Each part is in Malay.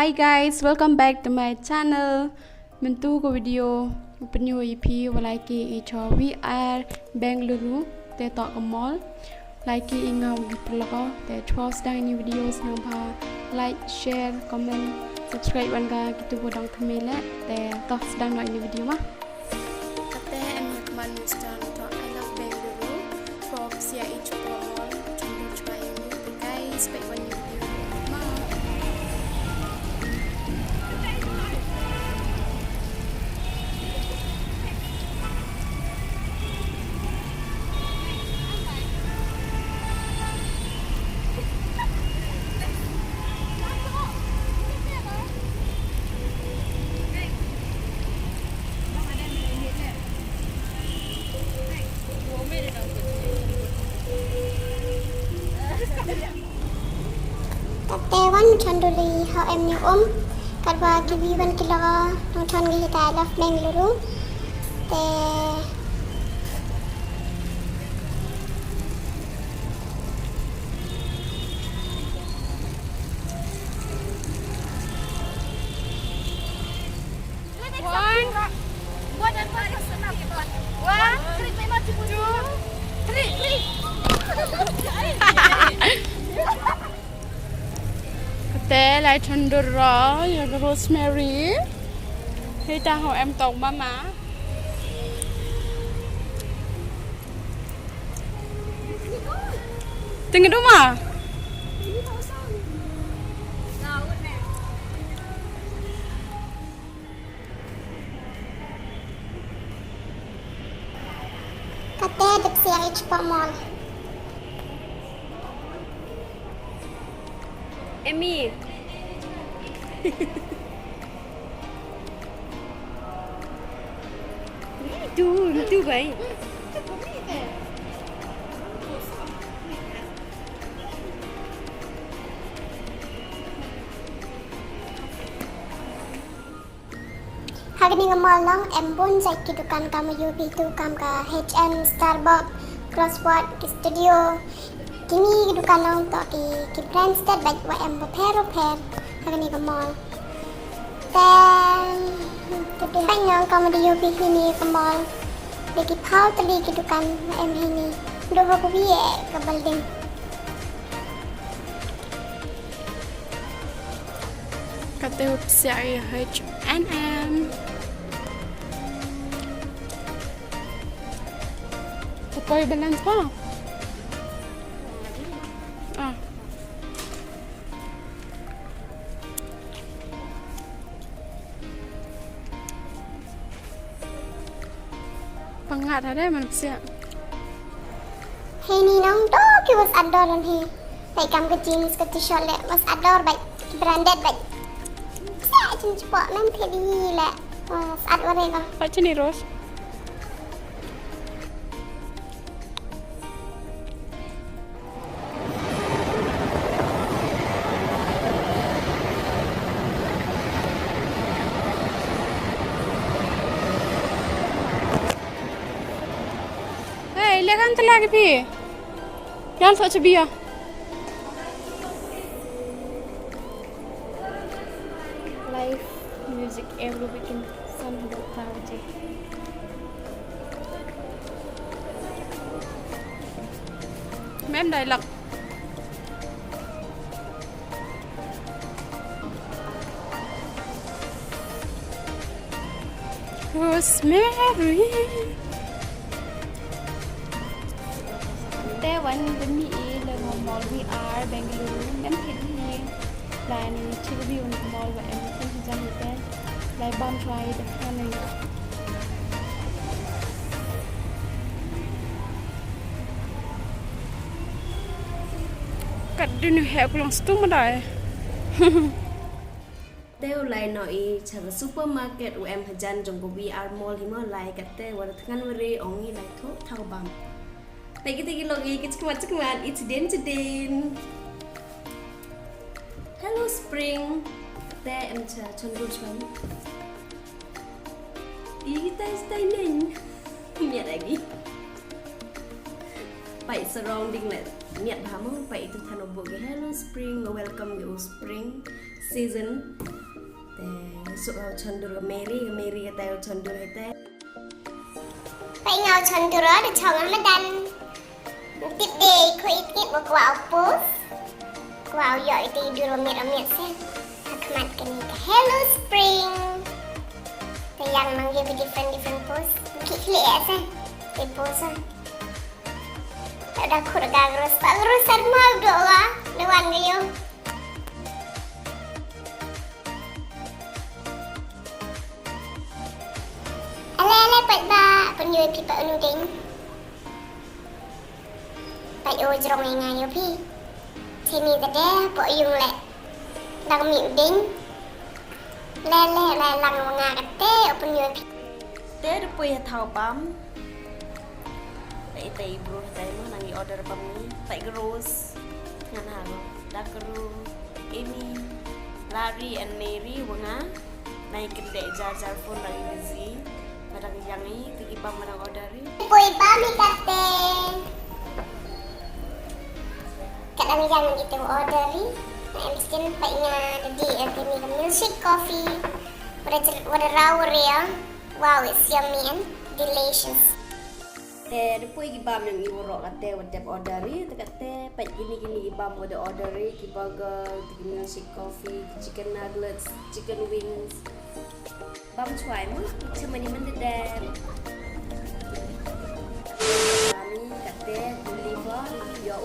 Hi guys, welcome back to my channel. Mentu ko video new EP like we are Bangalore te talk mall like ingaw gipulaga te trust dang new videos nang pa like share comment subscribe wan ga gitu bodang thmela te tos dang new video ma kate em man Mr. I love Bangalore from CIH mall to try guys by one new video ma Tewan chanduli how em ni kadwa kibiban kila nang thon gi ta love Bangalore te Kate lại chân đồ rõ rosemary thì ta hỏi em tổng mama tinggal đúng mà kate dak CIH mall Emmy tu vậy Hari ni mall nang em pun saya dukan kama UB tu kam ka HM Starbucks Crossword Studio kini dukan nang to ki brand start baik wa em pero hari ni mall dan tapi nang kama di UB ini ke mall lagi pau tadi ki dukan em ini do ko biye ke building kate H&M Pokoknya balance pa Pangat ada manusia. Hey ni nang to ki was ador on he. Like kam ke jeans ke t-shirt le was ador baik branded baik. Saya cuma cepat mem thedi le. Was ador le. Macam ni Ros. Lekan telah lagi Jangan sok cebia. Live music every weekend sun buat tahu je. Mem dialog. Rosemary. One with me is the mall we are Bangalore em thích này là chill viewใน mall và em không thích ra hết đấy lại bomb try the kind này cắt đi nửa hẹp lòng stung mà đợi Teo lai noi chara supermarket u em hajan jong VR mall himo lai katte war thangan wari ongi lai tho thau bam Tagi logi kecekuat it's den. Hello spring. Te em cha chondu chwan. Kita stay ning. Punya lagi. Baik surrounding let. miat bhamu pa itu thano bo ge hello spring welcome you spring season te so chandur Mary ta chandur hete Phải ngào chân từ đó được chồng nó đan tiếp đề khơi tiếp một quả post quả giỏi thì đưa vào miệng xem thật mặt cái này cái hello spring thì yang mang về different post klik xem cái post ada kurang terus sama doa lewat dia ale pat ba penjual pipa unuding pat o jrong ngay yo pi thì ni ta đe bỏ dùng lại đang miệng đinh le lăng nga cái té ở penjual pi te de pui thau bam tay bro tay mo nang order bam ni tay rose ngan ha lo Dakaru Amy Larry and Mary wanga nai kedai jar phone lagi busy madang yang ni tigi bam madang order ni pui ba mi kate kadang yang gitu order ni em skin phải nga di em ni milkshake coffee what a raw ya wow it's yummy and delicious te depois ki bam yang ibu rok kate wadap order ni tekate pat gini bam wada order ni ki burger ki milkshake coffee chicken nuggets chicken wings bam chuai mo cuma ni mendedam kami kate deliver yo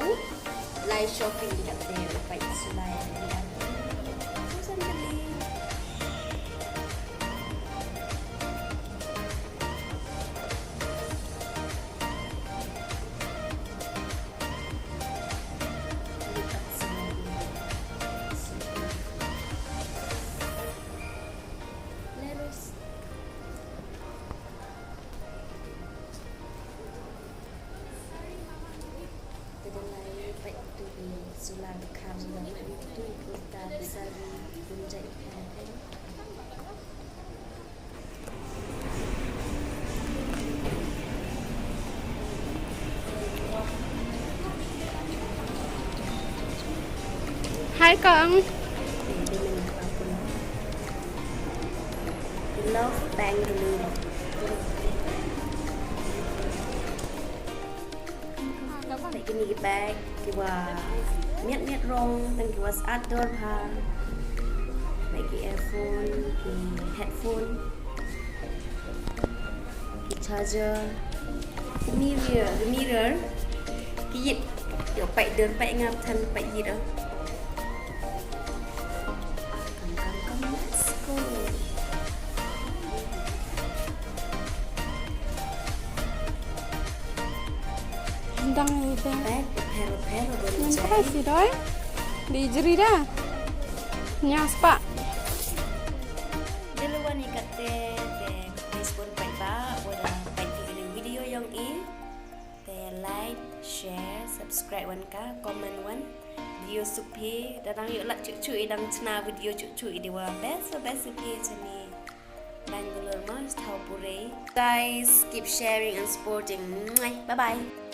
live shopping kate pat sulai ni susan beli sulang kam sulang itu kita bisa menjadi penting. Hai con. Love Bangalore. Tại cái này bag kìa miết rong dan kìa outdoor ha lại cái earphone cái headphone cái charger cái mirror cái gì kiểu phải đơn phải ngam thân phải gì đó let's go Đang gì thế? bag pero Nampak sih doi. Di jeri dah. Nyas pak. Dalawa ni kate te Facebook pai ba wala pai tigil video yang te like share subscribe wan ka comment wan video supi dadang yuk lak cucu idang cena video cucu idewa best supi chani Bangalore mas thau pure guys keep sharing and supporting bye bye